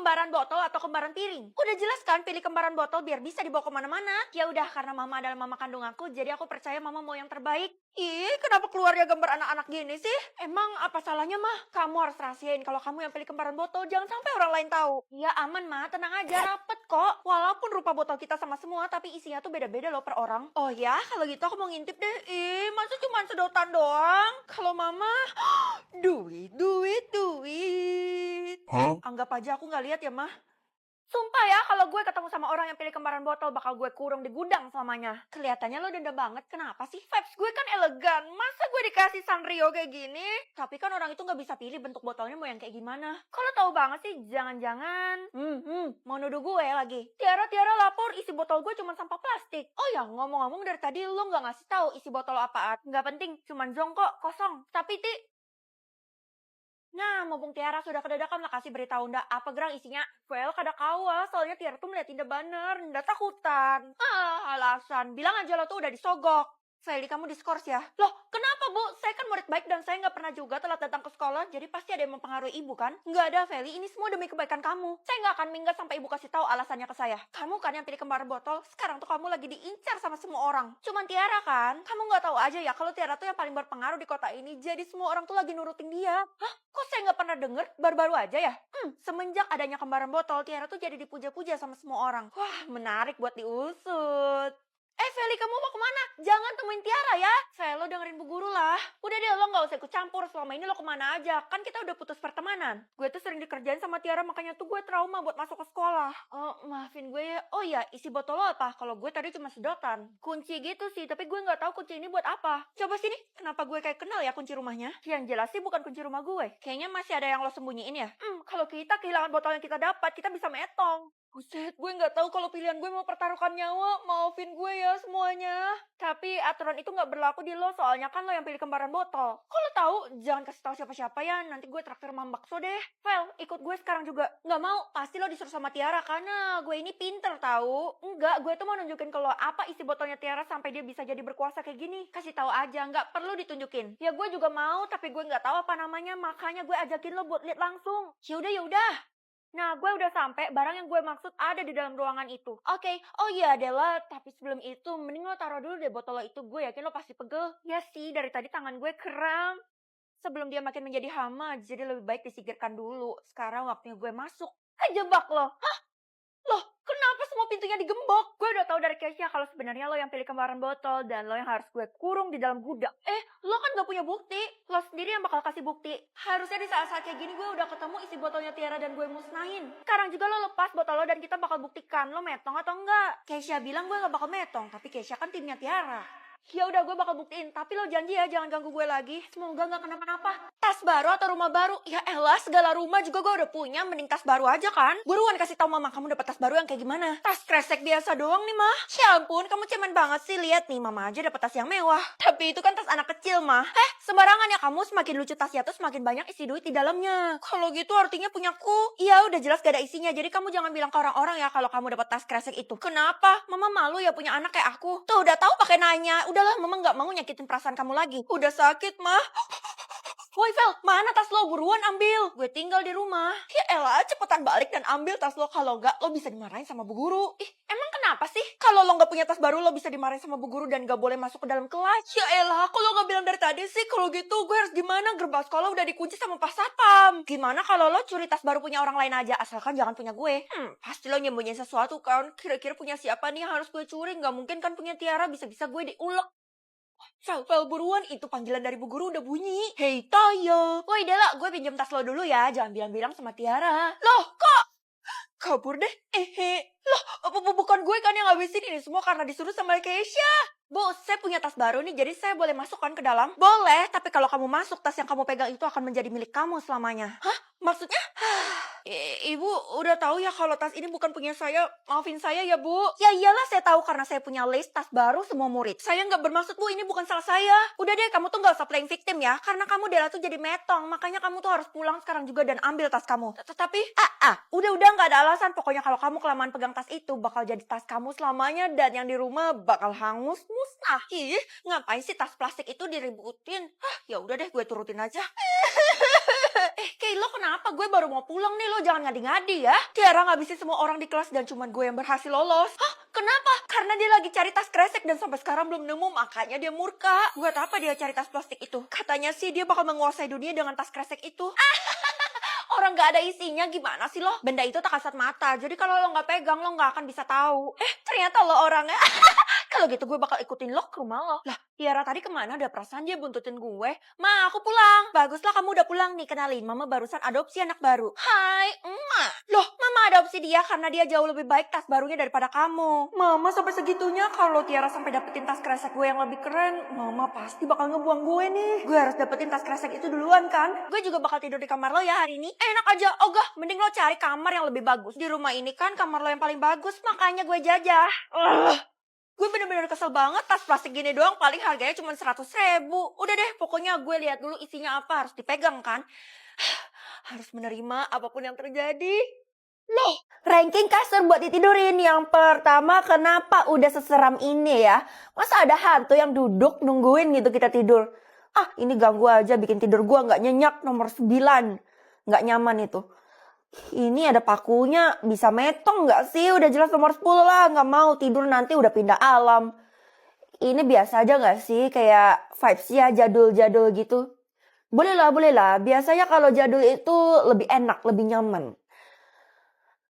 kembaran botol atau kembaran piring? Udah jelas kan pilih kembaran botol biar bisa dibawa kemana-mana. Ya udah, karena mama adalah mama kandung aku, jadi aku percaya mama mau yang terbaik. Ih, kenapa keluarnya gambar anak-anak gini sih? Emang apa salahnya mah? Kamu harus rahasiain kalau kamu yang pilih kembaran botol, jangan sampai orang lain tahu. Ya aman mah, tenang aja, rapet kok. Walaupun rupa botol kita sama semua, tapi isinya tuh beda-beda loh per orang. Oh ya, kalau gitu aku mau ngintip deh. Ih, masa cuma sedotan doang? Kalau mama, duit, duit, duit. Anggap aja aku nggak lihat ya mah. Sumpah ya, kalau gue ketemu sama orang yang pilih kembaran botol, bakal gue kurung di gudang selamanya. Kelihatannya lo dendam banget, kenapa sih? Vibes gue kan elegan, masa gue dikasih Sanrio kayak gini? Tapi kan orang itu nggak bisa pilih bentuk botolnya mau yang kayak gimana. Kalau tahu banget sih, jangan-jangan. Mau nuduh gue lagi. Tiara lapor, isi botol gue cuma sampah plastik. Oh ya, ngomong-ngomong dari tadi lo nggak ngasih tahu isi botol apaan. Nggak penting, cuma zong kok, kosong. Tapi nah, mumpung Tiara sudah kedadakan lah kasih beritahu ndak apa gerang isinya. Well, kada kawa, soalnya Tiara tuh melihat tidak bener, ndak takutan. Alasan, bilang aja lo tuh udah disogok. Feli, kamu diskors ya? Loh, kenapa bu? Saya kan murid baik dan saya nggak pernah juga telat datang ke sekolah, jadi pasti ada yang mempengaruhi ibu kan? Nggak ada, Feli, ini semua demi kebaikan kamu. Saya nggak akan minggat sampai ibu kasih tahu alasannya ke saya. Kamu kan yang pilih kembar botol, sekarang tuh kamu lagi diincar sama semua orang. Cuman Tiara kan? Kamu nggak tahu aja ya kalau Tiara tuh yang paling berpengaruh di kota ini, jadi semua orang tuh lagi nurutin dia. Hah? Kok saya nggak pernah denger? Baru-baru aja ya? Semenjak adanya kembaran botol, Tiara tuh jadi dipuja-puja sama semua orang. Wah, menarik buat diusut. Feli, kamu mau kemana? Jangan temuin Tiara ya. Fel, lo dengerin Bu Guru lah. Udah deh, lo gak usah ikut campur. Selama ini lo kemana aja? Kan kita udah putus pertemanan. Gue tuh sering dikerjain sama Tiara, makanya tuh gue trauma buat masuk ke sekolah. Oh, maafin gue ya. Oh iya, isi botol lo apa? Kalau gue tadi cuma sedotan. Kunci gitu sih, tapi gue gak tahu kunci ini buat apa. Coba sini, kenapa gue kayak kenal ya kunci rumahnya? Yang jelas sih bukan kunci rumah gue. Kayaknya masih ada yang lo sembunyiin ya. Kalau kita kehilangan botol yang kita dapat, kita bisa metong. Buset, gue nggak tahu kalau pilihan gue mau pertaruhkan nyawa. Maafin gue ya semuanya. Tapi aturan itu nggak berlaku di lo, soalnya kan lo yang pilih kembaran botol. Kok lo tahu? Jangan kasih tahu siapa-siapa ya, nanti gue traktir mambakso deh. Vel, ikut gue sekarang juga. Nggak mau, pasti lo disuruh sama Tiara karena gue ini pinter tahu. Enggak, gue tuh mau nunjukin ke lo apa isi botolnya Tiara sampai dia bisa jadi berkuasa kayak gini. Kasih tahu aja, nggak perlu ditunjukin. Ya gue juga mau, tapi gue nggak tahu apa namanya, makanya gue ajakin lo buat lihat langsung. Yaudah. Nah, gue udah sampai, barang yang gue maksud ada di dalam ruangan itu. Oke, oh iya Della, tapi sebelum itu mending lo taruh dulu deh botol lo itu, gue yakin lo pasti pegel. Ya sih, dari tadi tangan gue kram. Sebelum dia makin menjadi hama, jadi lebih baik disingkirkan dulu. Sekarang waktunya gue masuk. Jebak lo. Loh, kenapa semua pintunya digembok? Gue udah tahu dari Kesha kalau sebenarnya lo yang pilih kembaran botol dan lo yang harus gue kurung di dalam gudang. Lo kan gak punya bukti. Lo sendiri yang bakal kasih bukti. Harusnya di saat-saat kayak gini gue udah ketemu isi botolnya Tiara dan gue musnahin. Sekarang juga lo lepas botol lo dan kita bakal buktikan lo metong atau enggak. Kesha bilang gue gak bakal metong, tapi Kesha kan timnya Tiara. Ya udah, gue bakal buktiin, tapi lo janji ya jangan ganggu gue lagi. Semoga gak kenapa-napa. Tas baru atau rumah baru? Ya elah, segala rumah juga gue udah punya, mending tas baru aja kan. Buruan kasih tahu mama kamu dapat tas baru yang kayak gimana. Tas kresek biasa doang nih mah. Ya ampun, kamu cemen banget sih. Lihat nih, mama aja dapat tas yang mewah. Tapi itu kan tas anak kecil mah. Sembarangan ya kamu, semakin lucu tasnya tuh semakin banyak isi duit di dalamnya. Kalau gitu artinya punyaku. Iya udah jelas gak ada isinya, jadi kamu jangan bilang ke orang-orang ya kalau kamu dapat tas kresek itu. Kenapa? Mama malu ya punya anak kayak aku. Tuh udah tahu pakai nanya. Udahlah, mama gak mau nyakitin perasaan kamu lagi. Udah sakit mah. Woi Vel, mana tas lo? Buruan ambil. Gue tinggal di rumah. Ya elah, cepetan balik dan ambil tas lo. Kalau enggak, lo bisa dimarahin sama bu guru. Emang kenapa sih? Kalau lo nggak punya tas baru, lo bisa dimarahin sama bu guru dan gak boleh masuk ke dalam kelas. Ya elah, kok lo nggak bilang dari tadi sih? Kalau gitu, gue harus gimana? Gerbang sekolah udah dikunci sama pas satpam. Gimana kalau lo curi tas baru punya orang lain aja, asalkan jangan punya gue? Pasti lo nyembunyiin sesuatu kan? Kira-kira punya siapa nih yang harus gue curi? Nggak mungkin kan punya Tiara, bisa-bisa gue diulek. Vel, buruan, itu panggilan dari bu guru udah bunyi. Hei Tayo. Woi Dela, gue pinjam tas lo dulu ya. Jangan bilang-bilang sama Tiara. Loh, kok? Kabur deh. Loh, bukan gue kan yang ngabisin ini semua karena disuruh sama Keisha. Bu, saya punya tas baru nih, jadi saya boleh masuk kan ke dalam? Boleh, tapi kalau kamu masuk, tas yang kamu pegang itu akan menjadi milik kamu selamanya. Hah? Maksudnya? Ibu udah tahu ya kalau tas ini bukan punya saya. Maafin saya ya, Bu. Ya iyalah saya tahu karena saya punya list tas baru semua murid. Saya nggak bermaksud, Bu. Ini bukan salah saya. Udah deh, kamu tuh nggak usah playing victim ya. Karena kamu Dela tuh jadi metong. Makanya kamu tuh harus pulang sekarang juga dan ambil tas kamu. Tapi, udah nggak ada alasan. Pokoknya kalau kamu kelamaan pegang tas itu, bakal jadi tas kamu selamanya. Dan yang di rumah bakal hangus, musnah. Ngapain sih tas plastik itu diributin? Ya udah deh, gue turutin aja. Oke, lo kenapa? Gue baru mau pulang nih, lo jangan ngadi-ngadi ya. Tiara ngabisin semua orang di kelas dan cuman gue yang berhasil lolos. Hah? Kenapa? Karena dia lagi cari tas kresek dan sampai sekarang belum nemu, makanya dia murka. Buat apa dia cari tas plastik itu? Katanya sih dia bakal menguasai dunia dengan tas kresek itu. Orang gak ada isinya, gimana sih lo? Benda itu tak kasat mata, jadi kalau lo gak pegang, lo gak akan bisa tahu. Ternyata lo orangnya. Kalau gitu gue bakal ikutin lo ke rumah lo. Lah, Tiara tadi kemana? Ada perasaan dia buntutin gue. Ma, aku pulang. Baguslah kamu udah pulang nih. Kenalin, Mama barusan adopsi anak baru. Hai, Emak. Loh, Mama adopsi dia karena dia jauh lebih baik tas barunya daripada kamu. Mama sampai segitunya kalau Tiara sampai dapetin tas kresek gue yang lebih keren, Mama pasti bakal ngebuang gue nih. Gue harus dapetin tas kresek itu duluan kan. Gue juga bakal tidur di kamar lo ya hari ini. Enak aja, ogah. Mending lo cari kamar yang lebih bagus. Di rumah ini kan kamar lo yang paling bagus, makanya gue jajah. Gue bener-bener kesel banget, tas plastik gini doang paling harganya cuma 100.000. Udah deh, pokoknya gue lihat dulu isinya apa, harus dipegang kan. Harus menerima apapun yang terjadi. Loh, ranking kasur buat ditidurin. Yang pertama, kenapa udah seseram ini ya? Masa ada hantu yang duduk nungguin gitu kita tidur? Ah, ini ganggu aja, bikin tidur gue gak nyenyak, nomor 9. Gak nyaman itu. Ini ada pakunya, bisa metong gak sih? Udah jelas nomor 10 lah, gak mau tidur nanti udah pindah alam. Ini biasa aja gak sih? Kayak vibes ya jadul-jadul gitu. Boleh lah. Biasanya kalau jadul itu lebih enak, lebih nyaman.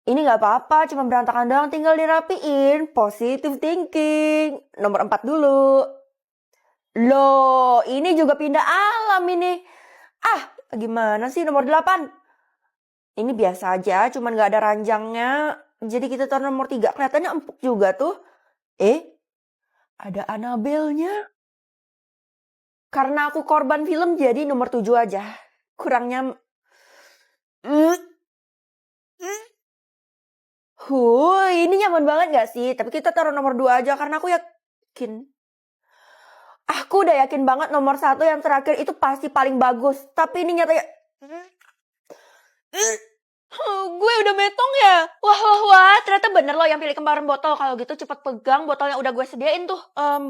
Ini gak apa-apa, cuma berantakan doang, tinggal dirapiin. Positive thinking. Nomor 4 dulu. Loh, ini juga pindah alam ini. Ah, gimana sih nomor 8? Ini biasa aja, cuman gak ada ranjangnya. Jadi kita taruh nomor 3. Kelihatannya empuk juga tuh. Ada Annabelle-nya. Karena aku korban film, jadi nomor 7 aja. Kurangnya... ini nyaman banget gak sih? Tapi kita taruh nomor 2 aja, karena aku yakin. Aku udah yakin banget nomor 1 yang terakhir itu pasti paling bagus. Tapi ini nyatanya... gue udah metong ya. Wah, ternyata bener lo yang pilih kembaran botol. Kalau gitu cepet pegang botol yang udah gue sediain tuh.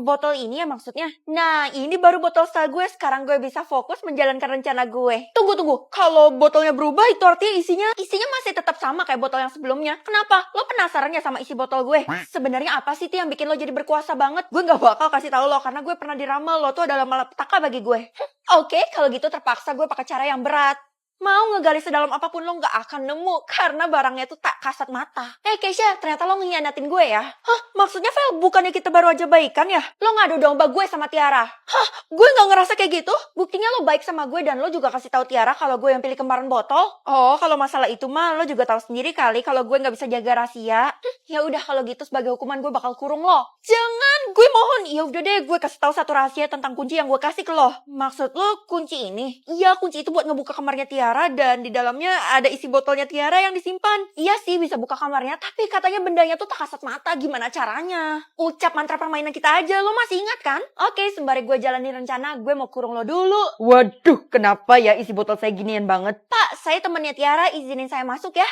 Botol ini ya maksudnya. Nah, ini baru botol style gue. Sekarang gue bisa fokus menjalankan rencana gue. Tunggu. Kalau botolnya berubah itu artinya isinya masih tetap sama kayak botol yang sebelumnya. Kenapa? Lo penasaran ya sama isi botol gue? Sebenarnya apa sih yang bikin lo jadi berkuasa banget? Gue gak bakal kasih tahu lo karena gue pernah diramal lo tuh adalah malapetaka bagi gue. Oke, kalau gitu terpaksa gue pakai cara yang berat. Mau ngegali sedalam apapun lo gak akan nemu karena barangnya tuh tak kasat mata. Keisha, ternyata lo ngianatin gue ya? Hah? Maksudnya Vel, bukannya kita baru aja baikan ya? Lo ngadu domba gue sama Tiara. Hah? Gue gak ngerasa kayak gitu? Buktinya lo baik sama gue dan lo juga kasih tahu Tiara kalau gue yang pilih kembaran botol. Oh, kalau masalah itu mah lo juga tahu sendiri kali kalau gue gak bisa jaga rahasia. Ya udah kalau gitu sebagai hukuman gue bakal kurung lo. Jangan, gue mohon. Ya udah deh, gue kasih tahu satu rahasia tentang kunci yang gue kasih ke lo. Maksud lo kunci ini? Iya, kunci itu buat ngebuka kamarnya Tiara dan di dalamnya ada isi botolnya Tiara yang disimpan. Iya sih bisa buka kamarnya, tapi katanya bendanya tuh tak kasat mata. Gimana caranya? Ucap mantra permainan kita aja, lo masih ingat kan? Oke, sembari gue jalanin rencana, gue mau kurung lo dulu. Waduh, kenapa ya isi botol saya ginian banget? Pak, saya temannya Tiara, izinin saya masuk ya.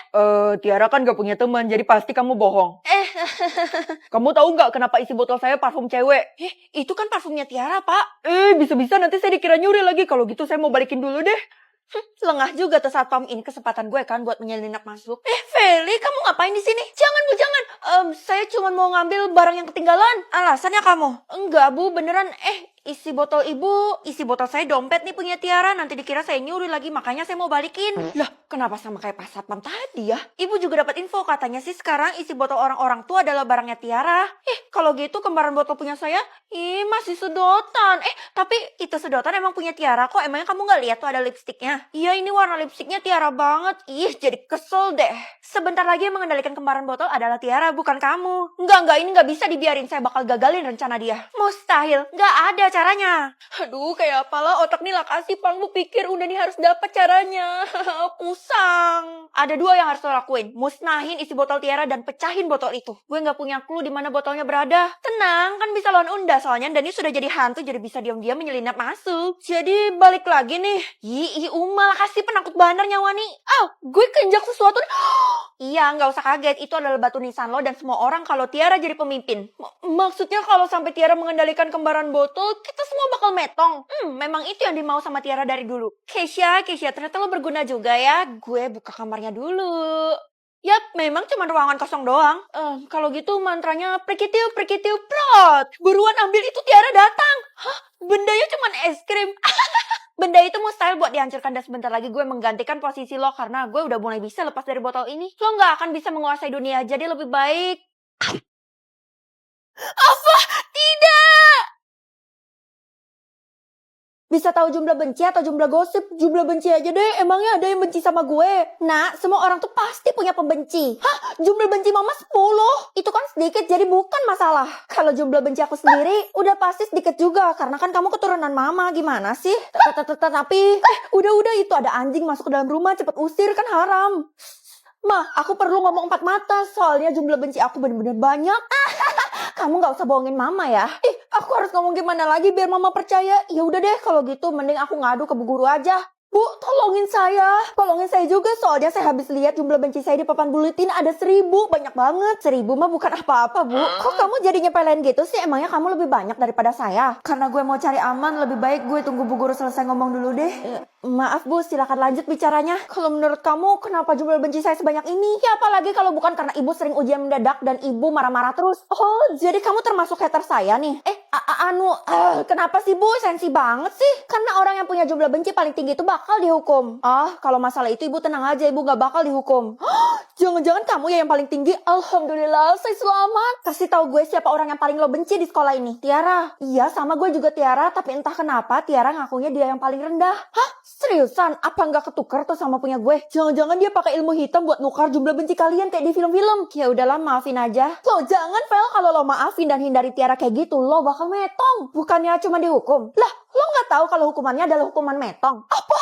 Tiara kan gak punya teman, jadi pasti kamu bohong. Kamu tahu nggak kenapa isi botol saya parfum cewek? Itu kan parfumnya Tiara, Pak. Bisa-bisa nanti saya dikira nyuri lagi. Kalau gitu saya mau balikin dulu deh. Lengah juga tuh satpam, ini kesempatan gue kan buat menyelinap masuk. Feli, kamu ngapain di sini? Jangan Bu, jangan. Saya cuma mau ngambil barang yang ketinggalan. Alasannya kamu? Enggak Bu, beneran. Isi botol ibu, isi botol saya dompet nih punya Tiara. Nanti dikira saya nyuri lagi, makanya saya mau balikin. Lah, kenapa sama kayak pas satpam tadi ya? Ibu juga dapat info, katanya sih sekarang isi botol orang-orang tua adalah barangnya Tiara. Kalau gitu kembaran botol punya saya, masih sedotan. Tapi itu sedotan emang punya Tiara kok. Emangnya kamu gak lihat tuh ada lipstiknya? Iya, ini warna lipstiknya Tiara banget. Jadi kesel deh. Sebentar lagi yang mengendalikan kembaran botol adalah Tiara, bukan kamu. Enggak, ini gak bisa dibiarin. Saya bakal gagalin rencana dia. Mustahil, gak ada caranya. Aduh, kayak apalah otak nih Lakasi Pangmu pikir udah nih harus dapat caranya. Pusang. Ada 2 yang harus lo lakuin. Musnahin isi botol Tiara dan pecahin botol itu. Gue gak punya clue di mana botolnya berada. Tenang, kan bisa lawan Unda soalnya Dani sudah jadi hantu, jadi bisa diam-diam menyelinap masuk. Jadi balik lagi nih. Uma Lakasi penakut bandar nyawa nih. Gue keinjak sesuatu nih. Iya, gak usah kaget. Itu adalah batu nisan lo dan semua orang kalau Tiara jadi pemimpin. Maksudnya kalau sampai Tiara mengendalikan kembaran botol, kita semua bakal metong. Memang itu yang dimau sama Tiara dari dulu. Keisha, ternyata lo berguna juga ya. Gue buka kamarnya dulu. Yap, memang cuma ruangan kosong doang. Kalau gitu mantranya prekitiu, prot. Buruan ambil itu, Tiara datang. Hah? Bendanya cuma es krim. Benda itu mustahil buat dihancurkan dan sebentar lagi gue menggantikan posisi lo karena gue udah mulai bisa lepas dari botol ini. Lo nggak akan bisa menguasai dunia, jadi lebih baik. Apa? Tidak! Bisa tahu jumlah benci atau jumlah gosip? Jumlah benci aja deh, emangnya ada yang benci sama gue? Nah, semua orang tuh pasti punya pembenci. Hah? Jumlah benci mama 10? Itu kan sedikit, jadi bukan masalah. Kalau jumlah benci aku sendiri, udah pasti sedikit juga. Karena kan kamu keturunan mama, gimana sih? Tapi, udah, itu ada anjing masuk ke dalam rumah, cepet usir, kan haram. Ma, aku perlu ngomong 4 mata, soalnya jumlah benci aku bener-bener banyak. Kamu gak usah bohongin mama ya. Aku harus ngomong gimana lagi biar mama percaya. Ya udah deh, kalau gitu mending aku ngadu ke Bu Guru aja. Bu, tolongin saya. Tolongin saya juga, soalnya saya habis lihat jumlah benci saya di papan buletin ada 1000. Banyak banget. 1000 mah bukan apa-apa, Bu. Kok kamu jadi nyepelin gitu sih? Emangnya kamu lebih banyak daripada saya? Karena gue mau cari aman, lebih baik gue tunggu Bu Guru selesai ngomong dulu deh. Maaf Bu, silakan lanjut bicaranya. Kalau menurut kamu, kenapa jumlah benci saya sebanyak ini? Ya apalagi kalau bukan karena ibu sering ujian mendadak dan ibu marah-marah terus. Oh, jadi kamu termasuk hater saya nih? Kenapa sih Bu? Sensi banget sih. Karena orang yang punya jumlah benci paling tinggi itu bakal dihukum. Kalau masalah itu ibu tenang aja, ibu gak bakal dihukum. Jangan-jangan kamu ya yang paling tinggi? Alhamdulillah, saya selamat. Kasih tahu gue siapa orang yang paling lo benci di sekolah ini. Tiara. Iya, sama gue juga Tiara, tapi entah kenapa Tiara ngakunya dia yang paling rendah. Hah? Seriusan? Apa nggak ketukar tuh sama punya gue? Jangan-jangan dia pakai ilmu hitam buat nukar jumlah benci kalian kayak di film-film. Ya udahlah, maafin aja. Lo jangan, Vel, kalau lo maafin dan hindari Tiara kayak gitu, lo bakal metong. Bukannya cuma dihukum. Lah, lo nggak tahu kalau hukumannya adalah hukuman metong? Apa?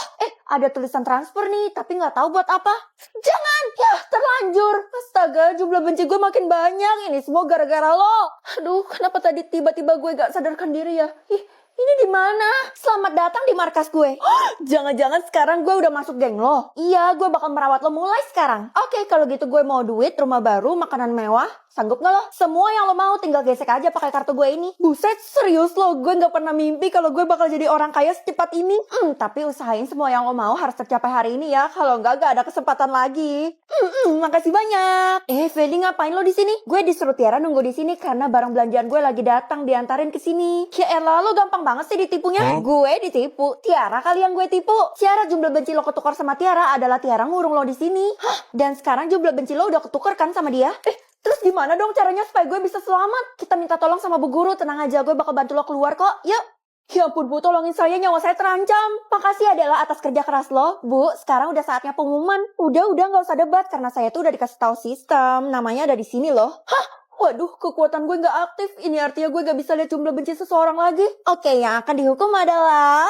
Ada tulisan transfer nih, tapi nggak tahu buat apa. Jangan! Ya, terlanjur. Astaga, jumlah benci gue makin banyak. Ini semua gara-gara lo. Aduh, kenapa tadi tiba-tiba gue gak sadarkan diri ya? Ini di mana? Selamat datang di markas gue. Jangan-jangan sekarang gue udah masuk geng lo. Iya, gue bakal merawat lo mulai sekarang. Oke, kalau gitu gue mau duit, rumah baru, makanan mewah. Sanggup gak lo? Semua yang lo mau tinggal gesek aja pakai kartu gue ini. Buset, serius lo? Gue gak pernah mimpi kalau gue bakal jadi orang kaya secepat ini. Tapi usahain semua yang lo mau harus tercapai hari ini ya. Kalau gak ada kesempatan lagi. Makasih banyak. Feli, ngapain lo di sini? Gue disuruh Tiara nunggu di sini karena barang belanjaan gue lagi datang diantarin ke sini. Ya elah, lo gampang banget sih ditipunya. Gue ditipu. Tiara kali yang gue tipu. Syarat jumlah benci lo ketukar sama Tiara adalah Tiara ngurung lo di sini. Dan sekarang jumlah benci lo udah ketukar kan sama dia? Terus gimana dong caranya supaya gue bisa selamat? Kita minta tolong sama Bu Guru. Tenang aja, gue bakal bantu lo keluar kok. Yuk. Ya ampun Bu, tolongin saya, nyawa saya terancam. Makasih adalah atas kerja keras lo. Bu, sekarang udah saatnya pengumuman. Udah gak usah debat karena saya tuh udah dikasih tahu sistem. Namanya ada di sini loh. Hah? Waduh, kekuatan gue gak aktif. Ini artinya gue gak bisa lihat jumlah benci seseorang lagi. Oke, yang akan dihukum adalah...